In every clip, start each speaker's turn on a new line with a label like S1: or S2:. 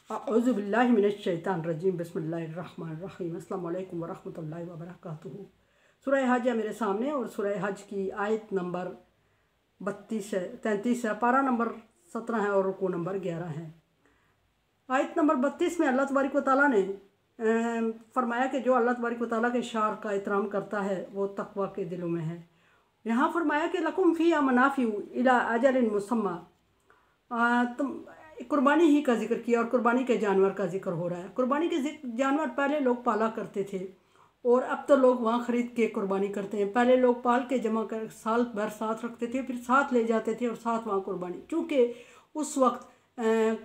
S1: औज़ु बिल्लाहि मिनश शैतानिर रजीम बिस्मिल्लाहिर रहमानिर रहीम अस्सलामु अलैकुम वरहमतुल्लाहि वबरकातुहू। सूरह हज है मेरे सामने और सूरह हज की आयत नंबर 33 है, पारा नंबर 17 है और रुकू नंबर 11 है। आयत नंबर 32 में अल्लाह तबारक व तआला ने फरमाया कि जो अल्लाह तबारक व तआला के शार का एहतराम करता है वो तकवा के दिलों में है। यहाँ फरमाया कि लकुम फ़ीहा मनाफ़िउ इला अजलिन मुसम्मा, तुम कुर्बानी ही का जिक्र किया और कुर्बानी के जानवर का जिक्र हो रहा है। कुर्बानी के जानवर पहले लोग पाला करते थे और अब तो लोग वहाँ ख़रीद के कुर्बानी करते हैं। पहले लोग पाल के जमा कर साल भर साथ रखते थे, फिर साथ ले जाते थे और साथ वहाँ कुर्बानी। चूँकि उस वक्त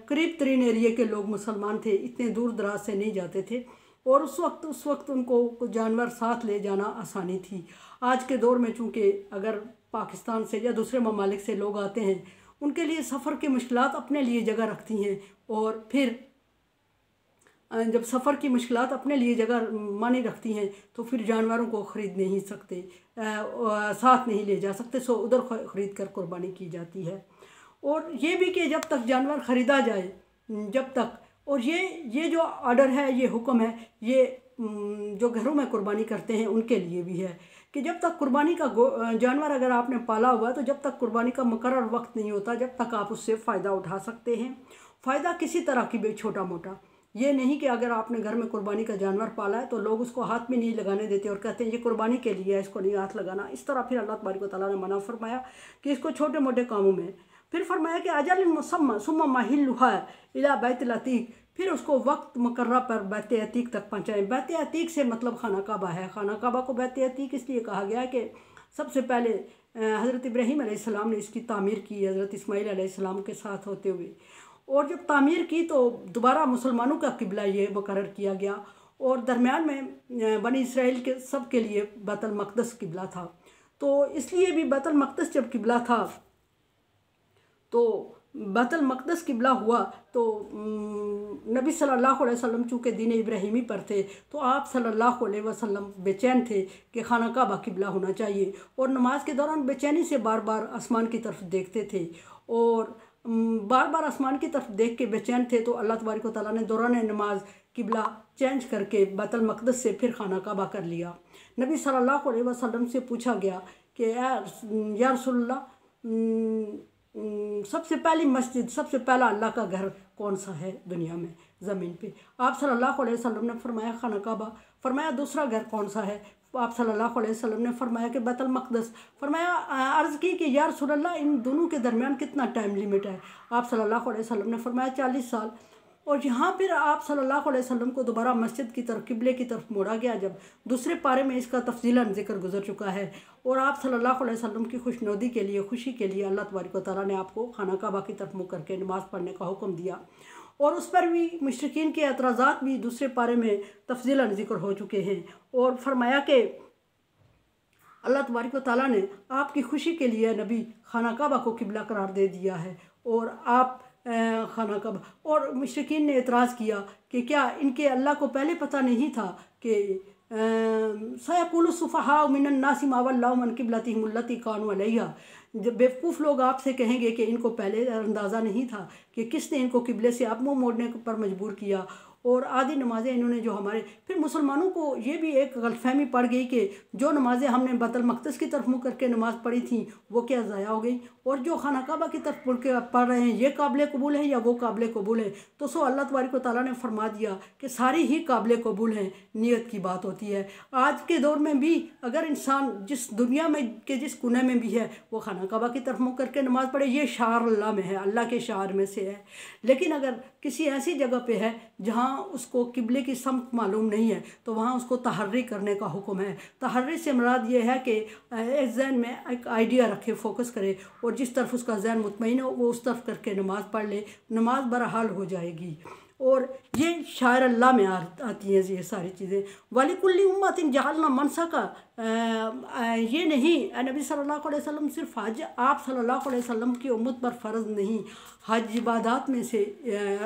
S1: करीब तरीन एरिए के लोग मुसलमान थे, इतने दूर दराज से नहीं जाते थे और उस वक्त उनको जानवर साथ ले जाना आसानी थी। आज के दौर में चूँकि अगर पाकिस्तान से या दूसरे ममालिक से लोग आते हैं, उनके लिए सफ़र की मुश्किलात अपने लिए जगह रखती हैं और फिर जब सफ़र की मुश्किलात अपने लिए जगह मानी रखती हैं तो फिर जानवरों को ख़रीद नहीं सकते, साथ नहीं ले जा सकते, सो उधर ख़रीद कर कुर्बानी की जाती है। और ये भी कि जब तक जानवर ख़रीदा जाए, जब तक, और ये जो ऑर्डर है, ये हुक्म है, ये जो घरों में कुर्बानी करते हैं उनके लिए भी है कि जब तक कुर्बानी का जानवर अगर आपने पाला हुआ है तो जब तक कुर्बानी का मुकर्रर वक्त नहीं होता जब तक आप उससे फ़ायदा उठा सकते हैं। फ़ायदा किसी तरह की भी छोटा मोटा, ये नहीं कि अगर आपने घर में कुर्बानी का जानवर पाला है तो लोग उसको हाथ में नहीं लगाने देते और कहते हैं ये कुर्बानी के लिए है, इसको नहीं हाथ लगाना। इस तरह फिर अल्लाह तबारक व तआला ने मना फरमाया कि इसको छोटे मोटे कामों में। फिर फरमाया कि अजल मुसम्मा सुम्मा महिल्लुहा इला बैतुल अतीक, फिर उसको वक्त मुकर्रर पर बैत अतीक तक पहुँचाएँ। बैत अतीक से मतलब खाना काबा है। खाना काबा को बैत अतीक इसलिए कहा गया कि सबसे पहले हज़रत इब्राहीम अलैहिस्सलाम ने इसकी तामीर की हज़रत इस्माईल अलैहिस्सलाम के साथ होते हुए, और जब तामीर की तो दोबारा मुसलमानों का किबला ये मुकर्रर किया गया और दरमियान में बनी इसराइल के सब के लिए बैतुल मक़दस किबला था। तो इसलिए भी बैतुल मक़दस जब किबला था तो बैतुल मक़दस किबला हुआ तो नबी सल्लल्लाहु अलैहि वसल्लम चूँकि दीन इब्राहिमी पर थे तो आप सल्लल्लाहु अलैहि वसल्लम बेचैन थे कि खाना काबा किबला होना चाहिए और नमाज के दौरान बेचैनी से बार बार आसमान की तरफ देखते थे और बार बार आसमान की तरफ देख के बेचैन थे। तो अल्लाह तबारक व तआला ने दौरान नमाज किबला चेंज करके बैतुल मक़दस से फिर खाना काबा कर लिया। नबी सल्लल्लाहु अलैहि वसल्लम से पूछा गया कि या रसूलल्लाह, सबसे पहली मस्जिद, सबसे पहला अल्लाह का घर कौन सा है दुनिया में ज़मीन पे? आप सल्लल्लाहु अलैहि वसल्लम ने फरमाया खाना काबा। फरमाया दूसरा घर कौन सा है? आप सल्लल्लाहु अलैहि वसल्लम ने फरमाया कि बैतुल मक़दस। फरमाया अर्ज़ की कि या रसूलल्लाह इन दोनों के दरमियान कितना टाइम लिमिट है? आप सल्लल्लाहु अलैहि वसल्लम ने फरमाया 40 साल। और यहाँ फिर आप सल्लल्लाहु अलैहि वसल्लम को दोबारा मस्जिद की तरफ, किबले की तरफ मोड़ा गया जब दूसरे पारे में इसका तफसीलन जिक्र गुजर चुका है और आप सल्लल्लाहु अलैहि वसल्लम की खुशनुदी के लिए, खुशी के लिए अल्लाह तबारक व तआला ने आपको खाना काबा की तरफ मुँह करके नमाज़ पढ़ने का हुक्म दिया और उस पर भी मुशरिकीन के एतराज़ात भी दूसरे पारे में तफसीलन जिक्र हो चुके हैं और फरमाया कि अल्लाह तबारक व तआला ने आपकी खुशी के लिए नबी खाना काबा को किबला करार दे दिया है और आप खाना काबा, और मुशरिकीन ने एतराज़ किया कि क्या इनके अल्लाह को पहले पता नहीं था कि सयक़ूलु सुफ़हाउ मिनन नासि मा वल्लाहुम अन क़िबलतिहिम अल्लती कानू अलैहा, जब बेवकूफ़ लोग आपसे कहेंगे कि इनको पहले अंदाज़ा नहीं था कि किसने इनको किबले से आप मुँह मोड़ने पर मजबूर किया और आधी नमाज़ें इन्होंने जो हमारे, फिर मुसलमानों को ये भी एक गलतफ़हमी पड़ गई कि जो नमाज़ें हमने बैतुल मक़दस की तरफ मुँह करके नमाज़ पढ़ी थी वो क्या ज़ाया हो गई और जो खाना काबा की तरफ मुड़ के पढ़ रहे हैं ये काबिल कबूल है या वो काबिल कबूल है? तो सो अल्लाह तबारक व तआला ने फरमा दिया कि सारी ही काबिल कबूल हैं, नीयत की बात होती है। आज के दौर में भी अगर इंसान जिस दुनिया में के जिस कोने में भी है वो खाना काबा की तरफ मुँह करके नमाज़ पढ़े, ये शार अल्लाह में है, अल्लाह के शार में से है। लेकिन अगर किसी ऐसी जगह पे है जहाँ उसको किबले की समत मालूम नहीं है तो वहाँ उसको तहर्री करने का हुक्म है। तहर्री से मुराद ये है कि एक जहन में एक आइडिया रखे, फोकस करे और जिस तरफ उसका जहन मुतमईन हो वो उस तरफ करके नमाज़ पढ़ ले, नमाज बहरहाल हो जाएगी। और ये शायर अल्लाह में आती हैं ये सारी चीज़ें। वालिकुल्ली उम्मतिन जअलना मनसका, ये नहीं नबी सल्लल्लाहु अलैहि वसल्लम सिर्फ हज आप सल्लल्लाहु अलैहि वसल्लम की उम्मत पर फ़र्ज़ नहीं, हज इबादात में से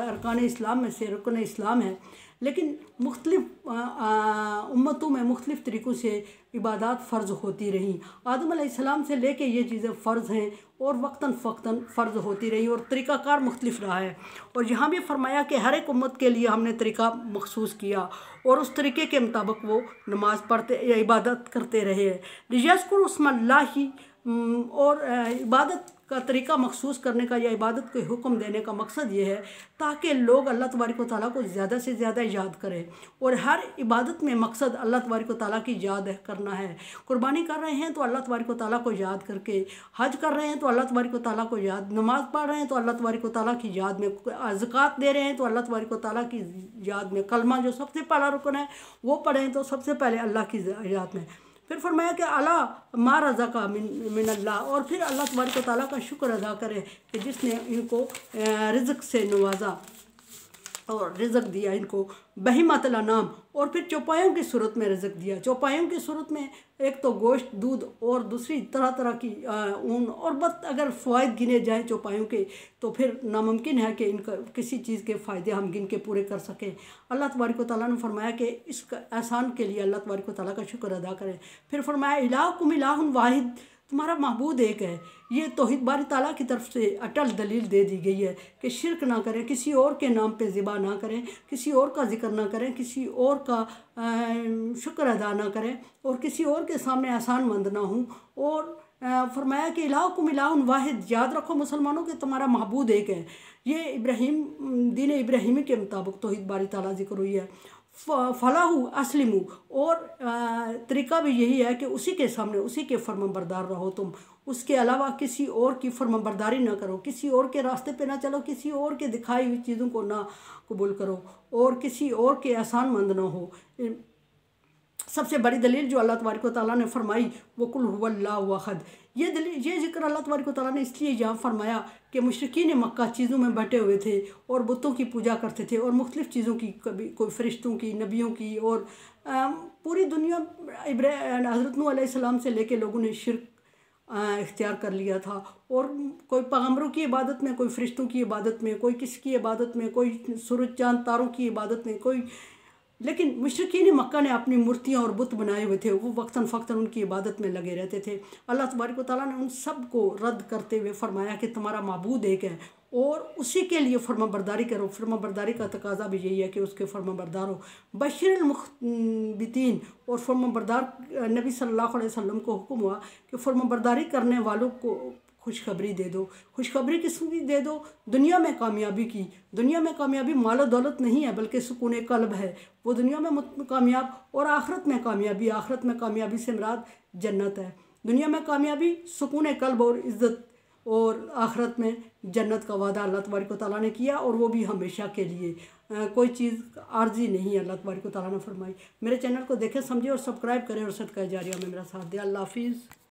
S1: अरकान इस्लाम में से रुकन इस्लाम है, लेकिन मुख्तलिफ उम्मतों में मुख्तलिफ तरीक़ों से इबादत फ़र्ज़ होती रहीं। आदम अलैहिस्सलाम से लेके ये चीज़ें फ़र्ज़ हैं और वक्तन फ़क्तन फ़र्ज़ होती रही और तरीक़ाकार मुख्तलिफ रहा है। और यहाँ भी फरमाया कि हर एक उम्मत के लिए हमने तरीक़ा मखसूस किया और उस तरीक़े के मुताबिक वो नमाज़ पढ़ते या इबादत करते रहे। लियज़्कुरुस्मल्लाहि और इबादत का तरीक़ा मखसूस करने का या इबादत के हुक्म देने का मकसद ये है ताकि लोग अल्लाह तबारक व तआला को ज़्यादा से ज़्यादा याद करें। और हर इबादत में मकसद अल्लाह तबारक व तआला की याद करना है। कुर्बानी कर रहे हैं तो अल्लाह तबारक व तआला को याद करके, हज कर रहे हैं तो अल्लाह तबारक व तआला को याद, नमाज़ पढ़ रहे हैं तो अल्लाह तबारक व तआला की याद में, ज़कात दे रहे हैं तो अल्लाह तबारक व तआला की याद में, कलमा जो सबसे पहला रुकन है वो पढ़ें तो सबसे पहले अल्लाह की याद में। फिर फरमाया कि अला मा रज़क़ा मिन अल्लाह, और फिर अल्लाह तबारक व तआला का शुक्र अदा करें कि जिसने इनको रिज़्क़ से नवाजा और रिज़्क़ दिया इनको। बहीमातुल अनाम, और फिर चौपायों की सूरत में रिज़्क़ दिया। चौपायों की सूरत में एक तो गोश्त, दूध और दूसरी तरह तरह की ऊन और बस अगर फ़वाइद गिने जाएँ चौपायों के तो फिर नामुमकिन है कि इनका किसी चीज़ के फ़ायदे हम गिन के पूरे कर सकें। अल्लाह तबारक व तआला ने फरमाया कि इस एहसान के लिए अल्लाह तबारक व तआला का शुक्र अदा करें। फिर फरमाया इलाहुकुम इलाहुन वाहिद, तुम्हारा महबूद एक है। ये तौहीद बारी ताला की तरफ से अटल दलील दे दी गई है कि शिरक ना करें, किसी और के नाम पे ज़िबा ना करें, किसी और का जिक्र ना करें, किसी और का शुक्र अदा ना करें और किसी और के सामने एहसानमंद ना हूँ। और फरमाया कि इलाहुकुम इलाहुन वाहिद, याद रखो मुसलमानों के तुम्हारा महबूद एक है। ये इब्राहीम दीन इब्राहीमी के मुताबिक तौहीद बारी ताला जिक्र हुई है। फ़लाहु अस्लिमु, और तरीक़ा भी यही है कि उसी के सामने उसी के फर्माबरदार रहो तुम, उसके अलावा किसी और की फर्माबरदारी ना करो, किसी और के रास्ते पे ना चलो, किसी और के दिखाई हुई चीज़ों को ना कबूल करो और किसी और के एहसानमंद ना हो। सबसे बड़ी दलील जो अल्लाह तबारक व तआला ने फरमाई वो कुल हुवल्लाहु अहद। ये दलील, ये जिक्र अल्लाह तबारक व तआला ने इसलिए यहाँ फरमाया कि मुशरिकीन मक्का चीज़ों में बटे हुए थे और बुतों की पूजा करते थे और मुख्तलिफ़ चीज़ों की, कभी कोई फरिश्तों की, नबियों की, और पूरी दुनिया हज़रत नूह अलैहिस्सलाम से लेके लोगों ने शिरक इख्तियार कर लिया था। और कोई पैगम्बरों की इबादत में, कोई फरिश्तों की इबादत में, कोई किसकी इबादत में, कोई सूरज चाँद तारों की इबादत में, कोई, लेकिन मुशरिकीन मक्का ने अपनी मूर्तियाँ और बुत बनाए हुए थे, वो वक्तन फ़क्तन उनकी इबादत में लगे रहते थे। अल्लाह तबारक व तआला ने उन सब को रद्द करते हुए फरमाया कि तुम्हारा माबूद एक है और उसी के लिए फर्माबरदारी करो। फर्माबरदारी का तकाजा भी यही है कि उसके फर्माबरदार हो। बशीरुल मुख्बितीन, और फर्माबरदार नबी सल्लल्लाहु अलैहि वसल्लम को हुक्म हुआ कि फर्माबरदारी करने वालों को खुशखबरी दे दो। खुशखबरी किसकी दे दो? दुनिया में कामयाबी की। दुनिया में कामयाबी मालो दौलत नहीं है बल्कि सुकून कल्ब है, वो दुनिया में कामयाब, और आखिरत में कामयाबी। आखिरत में कामयाबी से मुराद जन्नत है। दुनिया में कामयाबी, सुकून कल्ब और इज़्ज़त, और आखिरत में जन्नत का वादा अल्लाह तबारक व तआला ने किया और वो भी हमेशा के लिए। कोई चीज़ आर्जी नहीं अल्लाह तबारक व तआला ने फरमाई। मेरे चैनल को देखें, समझे और सब्सक्राइब करें और सदका जारिया में मेरा साथ दें। अल्लाह हाफिज़।